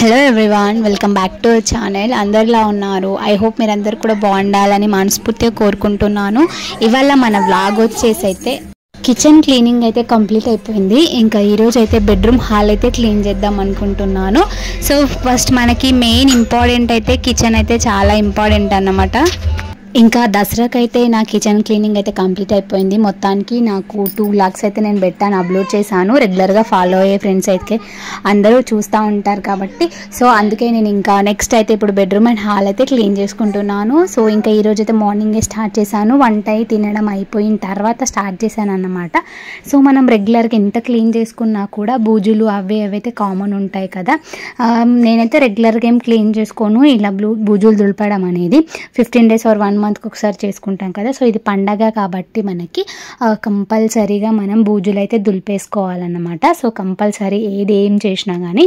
Hello everyone, welcome back to our channel. అందరిలా ఉన్నారు. I hope మీరందరూ కూడా బాగుండాలని మనస్ఫూర్తిగా కోరుకుంటున్నాను. ఇవాళ మన వ్లాగ్ వచ్చేసి అయితే కిచెన్ క్లీనింగ్ అయితే కంప్లీట్ అయిపోయింది. ఇంకా ఈరోజు అయితే బెడ్రూమ్ హాల్ అయితే క్లీన్ చేద్దాం అనుకుంటున్నాను. సో ఫస్ట్ మనకి మెయిన్ ఇంపార్టెంట్ అయితే కిచెన్ అయితే చాలా ఇంపార్టెంట్ అన్నమాట. ఇంకా దసరాకి అయితే నా కిచెన్ క్లీనింగ్ అయితే కంప్లీట్ అయిపోయింది. మొత్తానికి నాకు 2 lakhs అయితే నేను పెట్టాను, అప్లోడ్ చేశాను. రెగ్యులర్గా ఫాలో అయ్యే ఫ్రెండ్స్ అయితే అందరూ చూస్తూ ఉంటారు కాబట్టి సో అందుకే నేను ఇంకా నెక్స్ట్ అయితే ఇప్పుడు బెడ్రూమ్ అండ్ హాల్ అయితే క్లీన్ చేసుకుంటున్నాను. సో ఇంకా ఈరోజు అయితే మార్నింగే స్టార్ట్ చేశాను. వంట తినడం అయిపోయిన తర్వాత స్టార్ట్ చేశాను అన్నమాట. సో మనం రెగ్యులర్గా ఎంత క్లీన్ చేసుకున్నా కూడా బూజులు అవైతే కామన్ ఉంటాయి కదా. నేనైతే రెగ్యులర్గా ఏం క్లీన్ చేసుకోను, ఇలా బూజులు దులపడం అనేది 15 days or 1 month ఒకసారి చేసుకుంటాం కదా. సో ఇది పండగ కాబట్టి మనకి కంపల్సరీగా మనం బూజులు అయితే దులిపేసుకోవాలన్నమాట. సో కంపల్సరీ ఏం చేసినా కానీ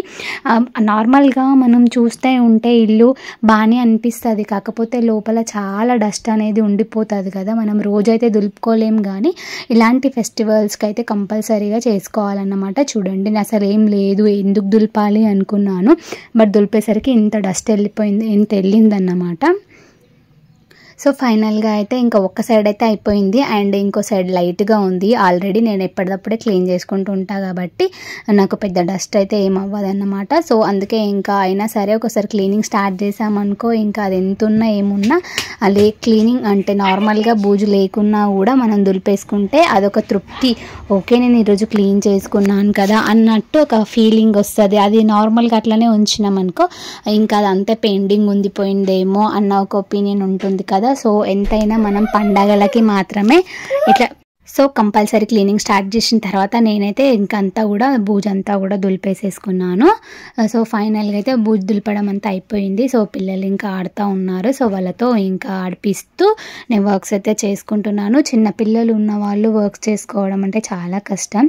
నార్మల్గా మనం చూస్తే ఉంటే ఇల్లు బాగానే అనిపిస్తుంది, కాకపోతే లోపల చాలా డస్ట్ అనేది ఉండిపోతుంది కదా. మనం రోజైతే దులుపుకోలేం, కానీ ఇలాంటి ఫెస్టివల్స్కి అయితే కంపల్సరీగా చేసుకోవాలన్నమాట. చూడండి, నేను అసలు ఏం లేదు ఎందుకు దులపాలి అనుకున్నాను, బట్ దులిపేసరికి ఇంత డస్ట్ వెళ్ళిందన్నమాట. సో ఫైనల్గా అయితే ఇంకా ఒక్క సైడ్ అయితే అయిపోయింది అండ్ ఇంకో సైడ్ లైట్గా ఉంది. ఆల్రెడీ నేను ఎప్పటికప్పుడే క్లీన్ చేసుకుంటూ ఉంటాను కాబట్టి నాకు పెద్ద డస్ట్ అయితే ఏం అవ్వదన్నమాట. సో అందుకే ఇంకా అయినా సరే ఒకసారి క్లీనింగ్ స్టార్ట్ చేసామనుకో, ఇంకా అది ఎంత ఉన్నా ఏమున్నా క్లీనింగ్ అంటే నార్మల్గా బూజు లేకున్నా కూడా మనం దులిపేసుకుంటే అదొక తృప్తి. ఓకే, నేను ఈరోజు క్లీన్ చేసుకున్నాను కదా అన్నట్టు ఒక ఫీలింగ్ వస్తుంది. అది నార్మల్గా అట్లనే ఉంచినామనుకో ఇంకా అదంతా పెండింగ్ ఉండిపోయిందేమో అన్న ఒక ఒపీనియన్ ఉంటుంది కదా. సో ఎంతైనా మనం పండగలకి మాత్రమే ఇట్లా సో కంపల్సరీ క్లీనింగ్ స్టార్ట్ చేసిన తర్వాత నేనైతే ఇంకంతా కూడా బూజంతా కూడా దులిపేసేసుకున్నాను. సో ఫైనల్గా అయితే బూజు దులపడం అంతా అయిపోయింది. సో పిల్లలు ఇంకా ఆడుతూ ఉన్నారు. సో వాళ్ళతో ఇంకా ఆడిపిస్తూ నేను వర్క్స్ అయితే చేసుకుంటున్నాను. చిన్న పిల్లలు ఉన్న వాళ్ళు వర్క్స్ చేసుకోవడం అంటే చాలా కష్టం.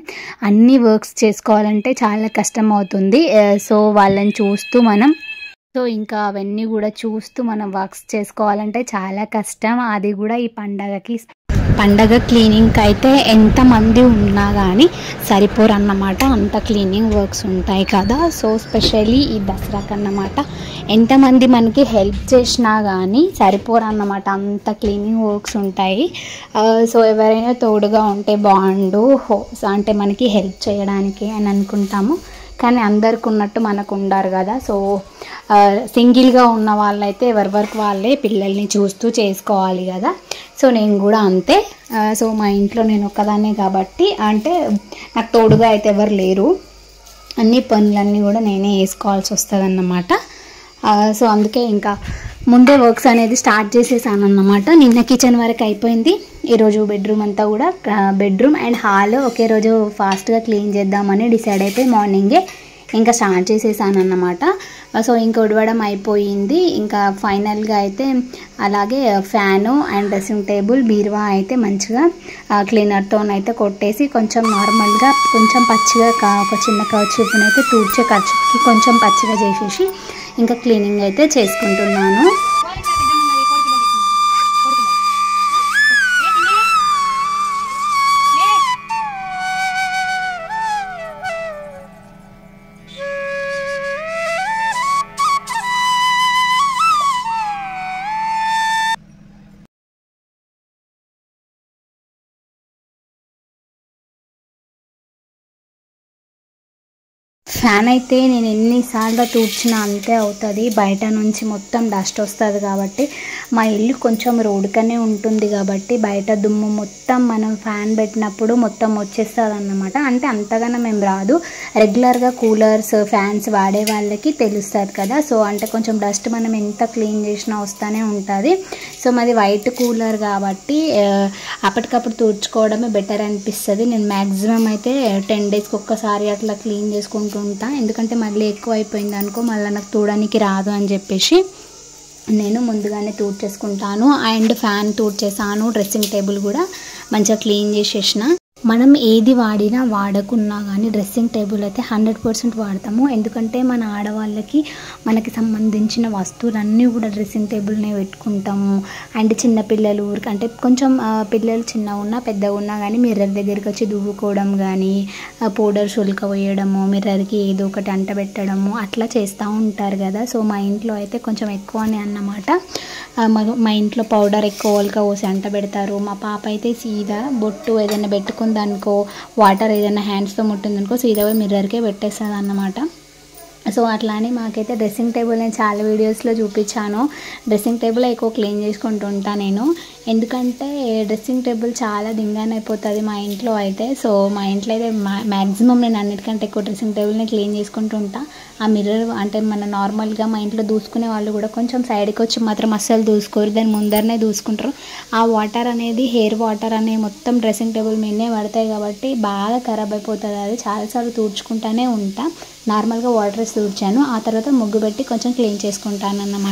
అన్ని వర్క్స్ చేసుకోవాలంటే చాలా కష్టం అవుతుంది. సో వాళ్ళని చూస్తూ సో ఇంకా అవన్నీ కూడా చూస్తూ మనం వర్క్స్ చేసుకోవాలంటే చాలా కష్టం. అది కూడా ఈ పండగ క్లీనింగ్కి అయితే ఎంతమంది ఉన్నా కానీ సరిపోరు అన్నమాట, అంత క్లీనింగ్ వర్క్స్ ఉంటాయి కదా. సో స్పెషల్లీ ఈ దసరాకి అన్నమాట ఎంతమంది మనకి హెల్ప్ చేసినా కానీ సరిపోరు అన్నమాట, అంత క్లీనింగ్ వర్క్స్ ఉంటాయి. సో ఎవరైనా తోడుగా ఉంటే బాగుండు, అంటే మనకి హెల్ప్ చేయడానికి అని అనుకుంటాము, కానీ అందరికి ఉన్నట్టు మనకు ఉండరు కదా. సో సింగిల్గా ఉన్న వాళ్ళైతే ఎవరి వరకు వాళ్ళే పిల్లల్ని చూస్తూ చేసుకోవాలి కదా. సో నేను కూడా అంతే. సో మా ఇంట్లో నేను ఒక్కదాన్నే కాబట్టి అంటే నాకు తోడుగా అయితే ఎవరు లేరు, అన్ని పనులన్నీ కూడా నేనే వేసుకోవాల్సి వస్తుంది అన్నమాట. సో అందుకే ఇంకా ముందే వర్క్స్ అనేది స్టార్ట్ చేసేసాను అన్నమాట. నిన్న కిచెన్ వరకు అయిపోయింది. ఈరోజు బెడ్రూమ్ అంతా కూడా బెడ్రూమ్ అండ్ హాల్ ఒకే రోజు ఫాస్ట్గా క్లీన్ చేద్దామని డిసైడ్ అయిపోయి మార్నింగే ఇంకా స్టార్ట్ చేసేసాను అన్నమాట. సో ఇంకా ఉడవడం అయిపోయింది. ఇంకా ఫైనల్గా అయితే అలాగే ఫ్యాను అండ్ డ్రెస్సింగ్ టేబుల్ బీరువా అయితే మంచిగా క్లీనర్తో అయితే కొట్టేసి కొంచెం నార్మల్గా కొంచెం పచ్చిగా ఒక చిన్న కర్చీఫ్ని అయితే తూడ్చే కర్చీఫ్కి కొంచెం పచ్చిగా చేసేసి ఇంకా క్లీనింగ్ అయితే చేసుకుంటున్నాను. ఫ్యాన్ అయితే నేను ఎన్నిసార్లు తూడ్చినా అంతే అవుతుంది. బయట నుంచి మొత్తం డస్ట్ వస్తుంది కాబట్టి మా ఇల్లు కొంచెం రోడ్డుకనే ఉంటుంది కాబట్టి బయట దుమ్ము మొత్తం మనం ఫ్యాన్ పెట్టినప్పుడు మొత్తం వచ్చేస్తుంది అన్నమాట. అంటే అంతగానో మేము రాదు, రెగ్యులర్గా కూలర్స్ ఫ్యాన్స్ వాడే వాళ్ళకి తెలుస్తుంది కదా. సో అంటే కొంచెం డస్ట్ మనం ఎంత క్లీన్ చేసినా వస్తూనే ఉంటుంది. సో మాది వైట్ కూలర్ కాబట్టి అప్పటికప్పుడు తూడ్చుకోవడమే బెటర్ అనిపిస్తుంది. నేను మ్యాక్సిమం అయితే 10 daysకి ఒక్కసారి అట్లా క్లీన్ చేసుకుంటూ ఉంటాను, ఎందుకంటే మళ్ళీ ఎక్కువ అయిపోయింది అనుకో మళ్ళీ నాకు తూడడానికి రాదు అని చెప్పేసి నేను ముందుగానే తూడ్చేసుకుంటాను. అండ్ ఫ్యాన్ తూడ్చేసాను, డ్రెస్సింగ్ టేబుల్ కూడా మంచిగా క్లీన్ చేసేసిన. మనం ఏది వాడినా వాడకున్నా కానీ డ్రెస్సింగ్ టేబుల్ అయితే 100% వాడతాము. ఎందుకంటే మన ఆడవాళ్ళకి మనకి సంబంధించిన వస్తువులన్నీ కూడా డ్రెస్సింగ్ టేబుల్నే పెట్టుకుంటాము. అండ్ చిన్నపిల్లలు అంటే కొంచెం పిల్లలు చిన్నగా ఉన్నా పెద్దగా ఉన్నా కానీ మిర్రర్ దగ్గరికి వచ్చి దువ్వుకోవడం కానీ పౌడర్ శుల్క వేయడము, మిర్రర్కి ఏదో ఒకటి అంటబెట్టడము అట్లా చేస్తూ ఉంటారు కదా. సో మా ఇంట్లో అయితే కొంచెం ఎక్కువనే అన్నమాట. మా ఇంట్లో పౌడర్ ఎక్కువ ఒలక పోసి అంటబెడతారు. మా పాప అయితే సీదా బొట్టు ఏదైనా పెట్టుకుందనుకో, వాటర్ ఏదైనా హ్యాండ్స్తో ముట్టిందనుకో సీదా మిర్రర్కే పెట్టేస్తుంది అన్నమాట. సో అట్లానే మాకైతే డ్రెస్సింగ్ టేబుల్ నేను చాలా వీడియోస్లో చూపించాను. డ్రెస్సింగ్ టేబుల్ ఎక్కువ క్లీన్ చేసుకుంటూ ఉంటాను నేను. ఎందుకంటే డ్రెస్సింగ్ టేబుల్ చాలా దింగానే అయిపోతుంది మా ఇంట్లో అయితే. సో మా ఇంట్లో అయితే మ్యాక్సిమం నేను అన్నిటికంటే ఎక్కువ డ్రెస్సింగ్ టేబుల్ని క్లీన్ చేసుకుంటూ ఉంటాను. ఆ మిర్రర్ అంటే మన నార్మల్గా మా ఇంట్లో దూసుకునే వాళ్ళు కూడా కొంచెం సైడ్కి వచ్చి మాత్రం అస్సలు దూసుకోరు, దాని ముందరనే దూసుకుంటారు. ఆ వాటర్ అనేది హెయిర్ వాటర్ అనేది మొత్తం డ్రెస్సింగ్ టేబుల్ మీదనే పడతాయి కాబట్టి బాగా ఖరాబ్ అయిపోతుంది. అది చాలాసార్లు తుడుచుకుంటానే ఉంటా. నార్మల్గా వాటర్ వేసి తుడిచాను, ఆ తర్వాత ముగ్గు పెట్టి కొంచెం క్లీన్ చేసుకుంటాను అన్నమాట.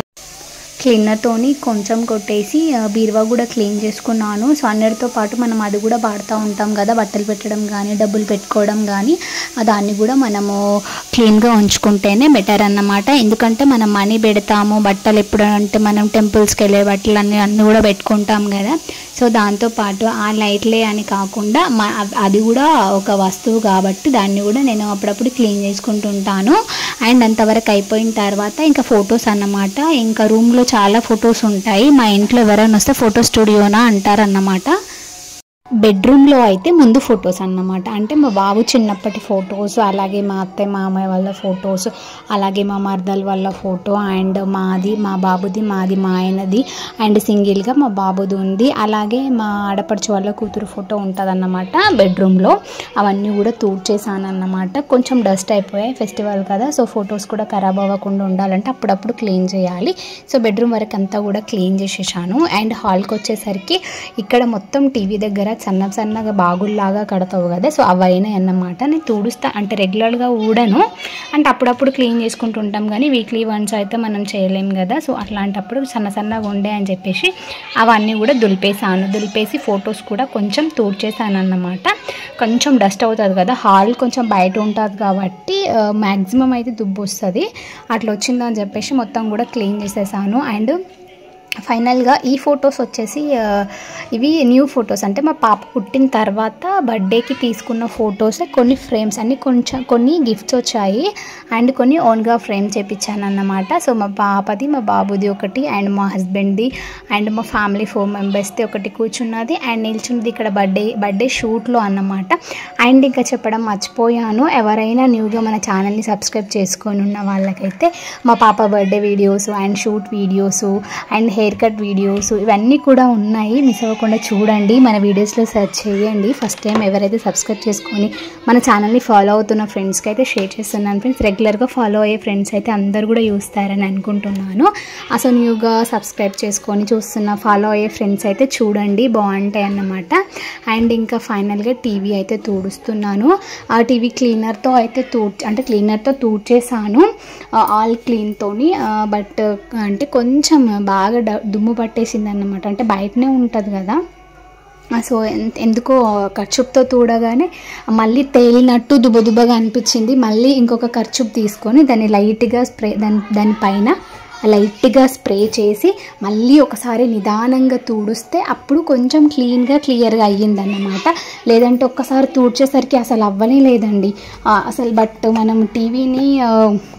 క్లీనర్తోని కొంచెం కొట్టేసి బీరువా కూడా క్లీన్ చేసుకున్నాను. సో అన్నిటితో పాటు మనం అది కూడా వాడుతూ ఉంటాం కదా, బట్టలు పెట్టడం కానీ డబ్బులు పెట్టుకోవడం కానీ దాన్ని కూడా మనము క్లీన్గా ఉంచుకుంటేనే బెటర్ అన్నమాట. ఎందుకంటే మనం మనీ పెడతాము, బట్టలు ఎప్పుడు అంటే మనం టెంపుల్స్కి వెళ్ళే బట్టలు అన్నీ కూడా పెట్టుకుంటాం కదా. సో దాంతోపాటు ఆ లైట్లే అని కాకుండా అది కూడా ఒక వస్తువు కాబట్టి దాన్ని కూడా నేను అప్పుడప్పుడు క్లీన్ చేసుకుంటుంటాను. అండ్ అంతవరకు అయిపోయిన తర్వాత ఇంకా ఫొటోస్ అన్నమాట. ఇంకా రూమ్లో చాలా ఫొటోస్ ఉంటాయి. మా ఇంట్లో ఎవరైనా వస్తే ఫోటో స్టూడియోనా అంటారన్నమాట. బెడ్రూమ్లో అయితే ముందు ఫొటోస్ అన్నమాట. అంటే మా బాబు చిన్నప్పటి ఫొటోస్, అలాగే మా అత్తయ్య మామయ్య వాళ్ళ ఫొటోస్, అలాగే మా మర్దల వాళ్ళ ఫోటో, అండ్ మాది మా బాబుది, మాది మా ఆయనది, అండ్ సింగిల్గా మా బాబుది ఉంది. అలాగే మా ఆడపడుచు వాళ్ళ కూతురు ఫోటో ఉంటుంది అన్నమాట బెడ్రూమ్లో. అవన్నీ కూడా తూడ్చేసాను అన్నమాట. కొంచెం డస్ట్ అయిపోయాయి, ఫెస్టివల్ కదా. సో ఫొటోస్ కూడా ఖరాబ్ అవ్వకుండా ఉండాలంటే అప్పుడప్పుడు క్లీన్ చేయాలి. సో బెడ్రూమ్ వరకు అంతా కూడా క్లీన్ చేసేసాను. అండ్ హాల్కి వచ్చేసరికి ఇక్కడ మొత్తం టీవీ దగ్గర సన్నగా బాగుల్లాగా కడతావు కదా, సో అవైనాయి అన్నమాట. నేను తుడుస్తా అంటే రెగ్యులర్గా ఊడను, అంటే అప్పుడప్పుడు క్లీన్ చేసుకుంటుంటాం కానీ వీక్లీ వన్స్ అయితే మనం చేయలేము కదా. సో అట్లాంటప్పుడు సన్నగా ఉండే అని చెప్పేసి అవన్నీ కూడా దులిపేసి ఫొటోస్ కూడా కొంచెం తుడిచేసాను అన్నమాట. కొంచెం డస్ట్ అవుతుంది కదా, హాల్ కొంచెం బయట ఉంటుంది కాబట్టి మ్యాక్సిమం అయితే దుబ్బు వస్తుంది. అట్లా వచ్చిందని చెప్పేసి మొత్తం కూడా క్లీన్ చేసేసాను. అండ్ ఫైనల్గా ఈ ఫొటోస్ వచ్చేసి ఇవి న్యూ ఫొటోస్, అంటే మా పాప పుట్టిన తర్వాత బర్త్డేకి తీసుకున్న ఫొటోస్. కొన్ని ఫ్రేమ్స్ అన్ని కొన్ని గిఫ్ట్స్ వచ్చాయి అండ్ కొన్ని ఓన్గా ఫ్రేమ్ చేయించాను అన్నమాట. సో మా పాపది, మా బాబుది ఒకటి, అండ్ మా హస్బెండ్ది, అండ్ మా ఫ్యామిలీ 4 మెంబర్స్ది ఒకటి కూర్చున్నది అండ్ నిల్చున్నది ఇక్కడ బర్త్డే షూట్లో అన్నమాట. అండ్ ఇంకా చెప్పడం మర్చిపోయాను, ఎవరైనా న్యూగా మన ఛానల్ని సబ్స్క్రైబ్ చేసుకొని ఉన్న వాళ్ళకైతే మా పాప birthday videos and shoot videos and hair cut videos ఇవన్నీ కూడా ఉన్నాయి. మిస్ అవ్వకుండా చూడండి, మన వీడియోస్లో సెర్చ్ చేయండి. ఫస్ట్ టైం ఎవరైతే సబ్స్క్రైబ్ చేసుకొని మన ఛానల్ని ఫాలో అవుతున్న ఫ్రెండ్స్కి అయితే షేర్ చేస్తున్నాను ఫ్రెండ్స్. రెగ్యులర్గా ఫాలో అయ్యే ఫ్రెండ్స్ అయితే అందరూ కూడా చూస్తారని అనుకుంటున్నాను. అసలు న్యూగా సబ్స్క్రైబ్ చేసుకొని ఫాలో అయ్యే ఫ్రెండ్స్ అయితే చూడండి, బాగుంటాయి అన్నమాట. అండ్ ఇంకా ఫైనల్గా టీవీ అయితే తుడుస్తున్నాను. ఆ టీవీ క్లీనర్తో అయితే క్లీనర్తో తూడ్చేసాను ఆల్ క్లీన్తోని. బట్ అంటే కొంచెం బాగా దుమ్ము పట్టేసింది అన్నమాట. అంటే బయటనే ఉంటుంది కదా, సో ఎందుకో కర్చూప్తో తూడగానే మళ్ళీ తేలినట్టు దుబ్బగా అనిపించింది. మళ్ళీ ఇంకొక కర్చూప్ తీసుకొని దాన్ని లైట్గా దానిపైన లైట్గా స్ప్రే చేసి మళ్ళీ ఒకసారి నిదానంగా తూడిస్తే అప్పుడు కొంచెం క్లియర్గా అయ్యిందన్నమాట. లేదంటే ఒక్కసారి తూడ్చేసరికి అసలు అవ్వనే లేదండి అసలు. బట్ మనం టీవీని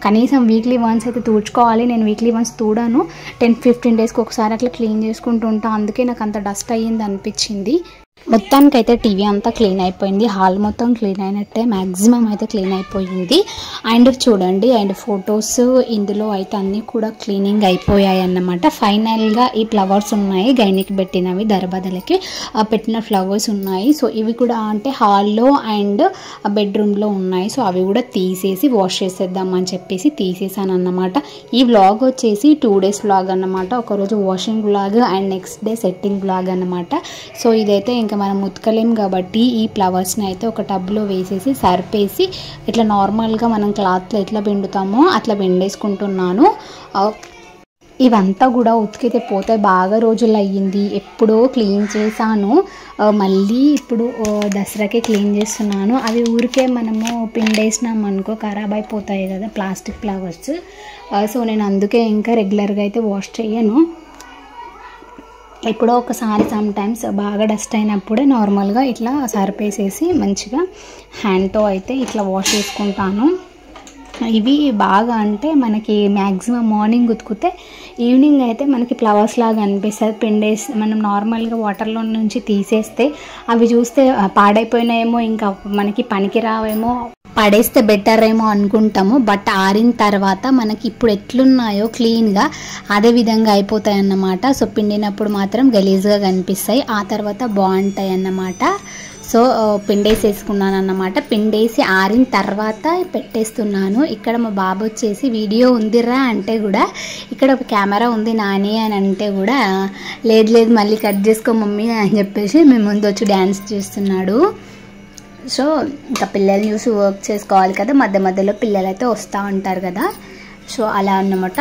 కనీసం వీక్లీ వన్స్ అయితే తూడ్చుకోవాలి. నేను వీక్లీ వన్స్ తూడాను, 10-15 డేస్కి ఒకసారి అట్లా క్లీన్ చేసుకుంటూ ఉంటాను. అందుకే నాకు అంత డస్ట్ అయ్యింది అనిపించింది. మొత్తానికైతే టీవీ అంతా క్లీన్ అయిపోయింది, హాల్ మొత్తం క్లీన్ అయినట్టే, మ్యాక్సిమం అయితే క్లీన్ అయిపోయింది. అండ్ చూడండి, అండ్ ఫొటోస్ ఇందులో అయితే అన్నీ కూడా క్లీనింగ్ అయిపోయాయి అన్నమాట. ఫైనల్గా ఈ ఫ్లవర్స్ ఉన్నాయి, గైనికి పెట్టినవి, దర్బదలకి పెట్టిన ఫ్లవర్స్ ఉన్నాయి. సో ఇవి కూడా అంటే హాల్లో అండ్ బెడ్రూమ్లో ఉన్నాయి. సో అవి కూడా తీసేసి వాష్ చేసేద్దామని చెప్పేసి తీసేసాను అన్నమాట. ఈ వ్లాగ్ వచ్చేసి 2 days వ్లాగ్ అన్నమాట. ఒకరోజు washing vlog and next day setting vlog అన్నమాట. సో ఇదైతే ఇంకా మనం ఉతకలేం కాబట్టి ఈ ఫ్లవర్స్ని అయితే ఒక టబ్లో వేసేసి సర్పేసి ఇట్లా నార్మల్గా మనం క్లాత్లో ఎట్లా పిండుతామో అట్లా పిండేసుకుంటున్నాను. ఇవంతా కూడా ఉతికితే పోతే బాగా రోజులు అయ్యింది, ఎప్పుడో క్లీన్ చేశాను. మళ్ళీ ఇప్పుడు దసరాకే క్లీన్ చేస్తున్నాను. అవి ఊరికే మనము పిండేసినాం అనుకో ఖరాబ్ అయిపోతాయి కదా ప్లాస్టిక్ ఫ్లవర్స్. సో నేను అందుకే ఇంకా రెగ్యులర్గా అయితే వాష్ చేయను. ఎప్పుడో ఒకసారి సమ్టైమ్స్ బాగా డస్ట్ అయినప్పుడే నార్మల్గా ఇట్లా సర్పేసేసి మంచిగా హ్యాండ్తో అయితే ఇట్లా వాష్ చేసుకుంటాను. ఇవి బాగా అంటే మనకి మ్యాక్సిమం మార్నింగ్ ఉతికితే ఈవినింగ్ అయితే మనకి ఫ్లవర్స్ లాగా అనిపిస్తుంది. పిండేసి మనం నార్మల్గా వాటర్లో నుంచి తీసేస్తే అవి చూస్తే పాడైపోయినాయేమో, ఇంకా మనకి పనికి రావేమో, పడేస్తే బెటర్ ఏమో అనుకుంటాము. బట్ ఆరిన తర్వాత మనకి ఇప్పుడు ఎట్లున్నాయో క్లీన్గా అదే విధంగా అయిపోతాయి అన్నమాట. సో పిండినప్పుడు మాత్రం గలీజ్గా కనిపిస్తాయి, ఆ తర్వాత బాగుంటాయి అన్నమాట. సో పిండేసేసుకున్నాను అన్నమాట. పిండేసి ఆరిన తర్వాత పెట్టేస్తున్నాను. ఇక్కడ మా బాబు వచ్చేసి వీడియో ఉందిరా అంటే కూడా, ఇక్కడ ఒక కెమెరా ఉంది నాని అని అంటే కూడా లేదు లేదు మళ్ళీ కట్ చేసుకో మమ్మీ అని చెప్పేసి మేము ముందు వచ్చి డ్యాన్స్ చేస్తున్నాడు. సో ఇంకా పిల్లల్ని చూసి వర్క్ చేసుకోవాలి కదా, మధ్య మధ్యలో పిల్లలు అయితే వస్తూ ఉంటారు కదా. సో అలా అన్నమాట.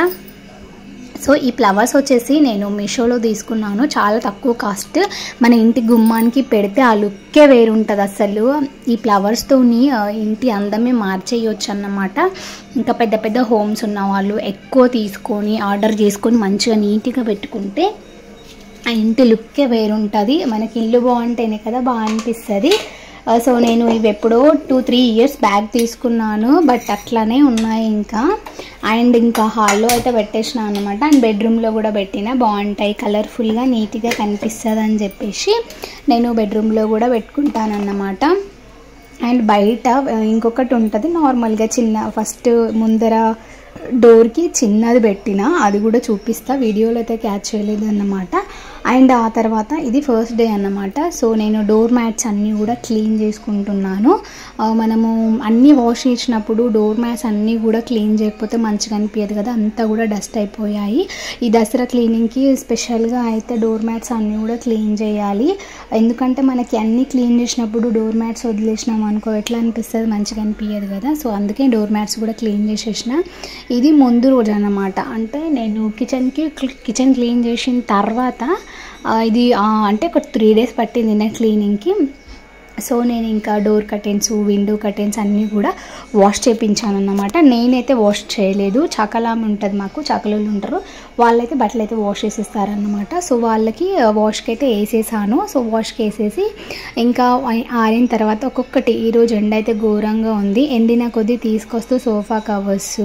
సో ఈ ఫ్లవర్స్ వచ్చేసి నేను మీషోలో తీసుకున్నాను, చాలా తక్కువ కాస్ట్. మన ఇంటి గుమ్మానికి పెడితే ఆ లుక్కే వేరుంటుంది అసలు. ఈ ఫ్లవర్స్తోని ఇంటి అందమే మార్చేయచ్చు అన్నమాట. ఇంకా పెద్ద పెద్ద హోమ్స్ ఉన్న వాళ్ళు ఎక్కువ తీసుకొని ఆర్డర్ చేసుకొని మంచిగా నీట్గా పెట్టుకుంటే ఆ ఇంటి లుక్కే వేరుంటుంది. మనకి ఇల్లు బాగుంటేనే కదా బాగా అనిపిస్తుంది. సో నేను ఇవి ఎప్పుడో 2-3 ఇయర్స్ బ్యాక్ తీసుకున్నాను, బట్ అట్లానే ఉన్నాయి ఇంకా. అండ్ ఇంకా హాల్లో అయితే పెట్టేసిన అనమాట. అండ్ బెడ్రూమ్లో కూడా పెట్టిన బాగుంటాయి, కలర్ఫుల్గా నీట్గా కనిపిస్తుంది అని చెప్పేసి నేను బెడ్రూమ్లో కూడా పెట్టుకుంటాను అన్నమాట. అండ్ బయట ఇంకొకటి ఉంటుంది నార్మల్గా చిన్న, ఫస్ట్ ముందర డోర్కి చిన్నది పెట్టిన, అది కూడా చూపిస్తా, వీడియోలో అయితే క్యాచ్ చేయలేదు అన్నమాట. అండ్ ఆ తర్వాత ఇది ఫస్ట్ డే అన్నమాట. సో నేను డోర్ మ్యాట్స్ అన్నీ కూడా క్లీన్ చేసుకుంటున్నాను. మనము అన్నీ వాష్ చేసినప్పుడు డోర్ మ్యాట్స్ అన్నీ కూడా క్లీన్ చేయకపోతే మంచిగా అనిపించదు కదా, అంతా కూడా డస్ట్ అయిపోయాయి. ఈ దసరా క్లీనింగ్కి స్పెషల్గా అయితే డోర్ మ్యాట్స్ అన్నీ కూడా క్లీన్ చేయాలి. ఎందుకంటే మనకి అన్నీ క్లీన్ చేసినప్పుడు డోర్ మ్యాట్స్ వదిలేసినాం అనుకో ఎట్లా అనిపిస్తుంది, మంచిగా అనిపించదు కదా. సో అందుకే డోర్ మ్యాట్స్ కూడా క్లీన్ చేసేసిన. ఇది ముందు రోజు అన్నమాట. అంటే నేను కిచెన్ క్లీన్ చేసిన తర్వాత ఇది అంటే ఒక 3 days పట్టింది నా క్లీనింగ్కి. సో నేను ఇంకా డోర్ కర్టెన్స్, విండో కర్టెన్స్ అన్నీ కూడా వాష్ చేయించాను అన్నమాట. నేనైతే వాష్ చేయలేదు, చకలామి ఉంటుంది మాకు, చకలోళ్ళు ఉంటారు, వాళ్ళైతే బట్టలు అయితే వాష్ చేసేస్తారన్నమాట. సో వాళ్ళకి వాష్కి అయితే వేసేసాను. సో వాష్కి వేసేసి ఇంకా ఆరిన తర్వాత ఒక్కొక్కటి, ఈరోజు ఎండ అయితే ఘోరంగా ఉంది, ఎండిన కొద్దీ తీసుకొస్తూ sofa covers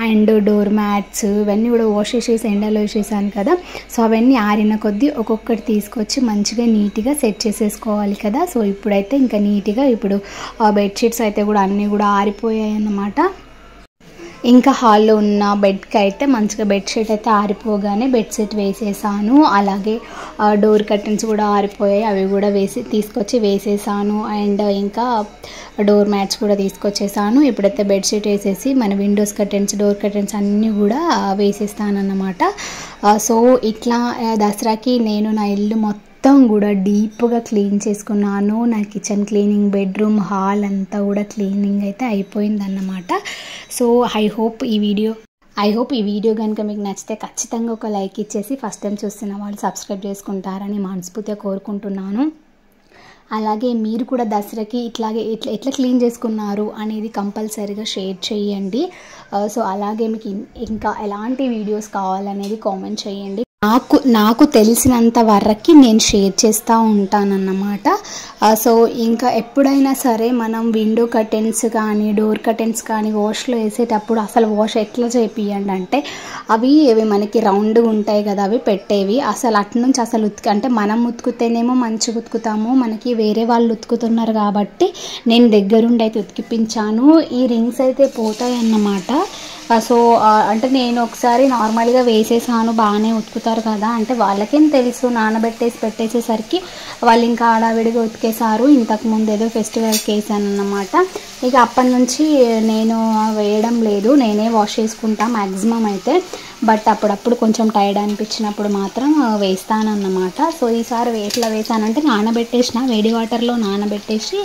and door mats ఇవన్నీ కూడా వాష్ చేసేసి ఎండలో వేసేసాను కదా. సో అవన్నీ ఆరిన కొద్దీ ఒక్కొక్కటి తీసుకొచ్చి మంచిగా నీట్గా సెట్ చేసేసుకోవాలి కదా. సో ఇప్పుడైతే ఇంకా నీట్గా ఇప్పుడు బెడ్షీట్స్ అయితే కూడా అన్నీ కూడా ఆరిపోయాయి అన్నమాట. ఇంకా హాల్లో ఉన్న బెడ్కి అయితే మంచిగా బెడ్షీట్ అయితే ఆరిపోగానే బెడ్షీట్ వేసేసాను. అలాగే డోర్ కర్టెన్స్ కూడా ఆరిపోయాయి, అవి కూడా తీసుకొచ్చి వేసేసాను. అండ్ ఇంకా డోర్ మ్యాట్స్ కూడా తీసుకొచ్చేసాను. ఇప్పుడైతే బెడ్షీట్ వేసేసి మన విండోస్ కర్టెన్స్, డోర్ కర్టెన్స్ అన్నీ కూడా వేసేస్తానన్నమాట. సో ఇట్లా దసరాకి నేను నా ఇల్లు మొత్తం కూడా డీప్గా క్లీన్ చేసుకున్నాను. నా కిచెన్ క్లీనింగ్, బెడ్రూమ్, హాల్ అంతా కూడా క్లీనింగ్ అయితే అయిపోయిందన్నమాట. సో ఐ హోప్ ఈ వీడియో కనుక మీకు నచ్చితే ఖచ్చితంగా ఒక లైక్ ఇచ్చేసి ఫస్ట్ టైం చూస్తున్న వాళ్ళు సబ్స్క్రైబ్ చేసుకుంటారని మనస్ఫూర్తిగా కోరుకుంటున్నాను. అలాగే మీరు కూడా దసరాకి ఇట్లాగే ఎట్లా క్లీన్ చేసుకున్నారు అనేది కంపల్సరీగా షేర్ చేయండి. సో అలాగే మీకు ఇంకా ఎలాంటి వీడియోస్ కావాలనేది కామెంట్ చేయండి. నాకు తెలిసినంత వరకు నేను షేర్ చేస్తూ ఉంటానన్నమాట. సో ఇంకా ఎప్పుడైనా సరే మనం విండో కర్టెన్స్ కానీ డోర్ కర్టెన్స్ కానీ వాష్లో వేసేటప్పుడు అసలు వాష్ ఎట్లా చేపియండి అంటే, అవి మనకి రౌండ్గా ఉంటాయి కదా, అవి పెట్టేవి అసలు అట్నుంచి అసలు అంటే మనం ఉతుకుతేనేమో మంచిగా ఉతుకుతాము, మనకి వేరే వాళ్ళు ఉతుకుతున్నారు కాబట్టి నేను దగ్గరుండి అయితే ఉతికిపించాను. ఈ రింగ్స్ అయితే పోతాయి అన్నమాట. సో అంటే నేను ఒకసారి నార్మల్గా వేసేసాను, బాగానే ఉతుకుతారు కదా అంటే వాళ్ళకేం తెలుసు, నానబెట్టేసి పెట్టేసేసరికి వాళ్ళు ఇంకా ఆడావిడిగా ఉతికేసారు. ఇంతకుముందు ఏదో ఫెస్టివల్కి వేసాను అన్నమాట. ఇక అప్పటి నుంచి నేను వేయడం లేదు, నేనే వాష్ చేసుకుంటా మ్యాక్సిమం అయితే. బట్ అప్పుడప్పుడు కొంచెం టైర్డ్ అనిపించినప్పుడు మాత్రం వేస్తానన్నమాట. సో ఈసారి ఎట్లా వేసానంటే నానబెట్టేసిన, వేడి వాటర్లో నానబెట్టేసి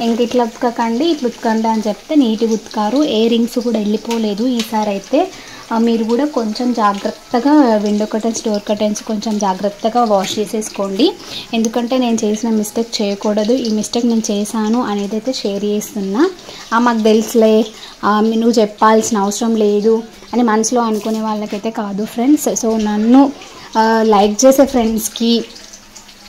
ఇంక ఇట్లా ఉతకకండి, ఇట్లా ఉతకండి అని చెప్తే నీట్గా ఉతికారు. ఏ రింగ్స్ కూడా వెళ్ళిపోలేదు ఈసారి అయితే. మీరు కూడా కొంచెం జాగ్రత్తగా విండో కర్టెన్స్ డోర్ కర్టెన్స్ కొంచెం జాగ్రత్తగా వాష్ చేసేసుకోండి. ఎందుకంటే నేను చేసిన మిస్టేక్ చేయకూడదు, ఈ మిస్టేక్ నేను చేశాను అనేది అయితే షేర్ చేస్తున్నా. మాకు తెలుసులే, నువ్వు చెప్పాల్సిన అవసరం లేదు అని మనసులో అనుకునే వాళ్ళకైతే కాదు ఫ్రెండ్స్. సో నన్ను లైక్ చేసే ఫ్రెండ్స్కి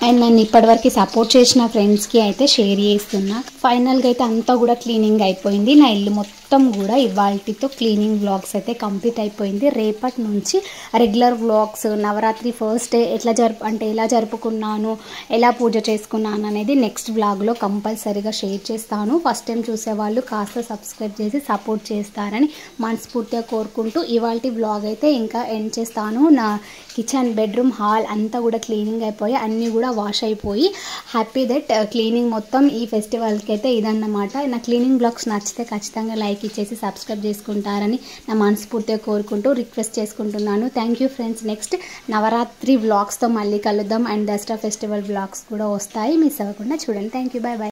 అండ్ నన్ను ఇప్పటివరకు సపోర్ట్ చేసిన ఫ్రెండ్స్కి అయితే షేర్ చేస్తున్నా. ఫైనల్గా అయితే అంతా కూడా క్లీనింగ్ అయిపోయింది. నా ఇల్లు మొత్తం కూడా ఇవాళతో క్లీనింగ్ వ్లాగ్స్ అయితే కంప్లీట్ అయిపోయింది. రేపటి నుంచి regular vlogs, Navaratri first day ఎలా జరుపుకున్నాను, ఎలా పూజ చేసుకున్నాను అనేది నెక్స్ట్ వ్లాగ్లో కంపల్సరీగా షేర్ చేస్తాను. ఫస్ట్ టైం చూసేవాళ్ళు కాస్త సబ్స్క్రైబ్ చేసి సపోర్ట్ చేస్తారని మనస్ఫూర్తిగా కోరుకుంటూ ఇవాళ వ్లాగ్ అయితే ఇంకా ఎండ్ చేస్తాను. నా కిచెన్, బెడ్రూమ్, హాల్ అంతా కూడా క్లీనింగ్ అయిపోయి అన్నీ కూడా వాష్ అయిపోయి హ్యాపీ దట్ క్లీనింగ్ మొత్తం ఈ ఫెస్టివల్కి అయితే ఇదన్నమాట. నా క్లీనింగ్ బ్లాగ్స్ నచ్చితే ఖచ్చితంగా లైక్ ఇచ్చేసి సబ్స్క్రైబ్ చేసుకుంటారని నా మనస్ఫూర్తిగా కోరుకుంటూ రిక్వెస్ట్ చేసుకుంటున్నాను. Thank you friends. Next Navratri వ్లాగ్స్తో మళ్ళీ కలుద్దాం అండ్ దసరా ఫెస్టివల్ వ్లాగ్స్ కూడా వస్తాయి, మిస్ అవ్వకుండా చూడండి. Thank you, bye bye.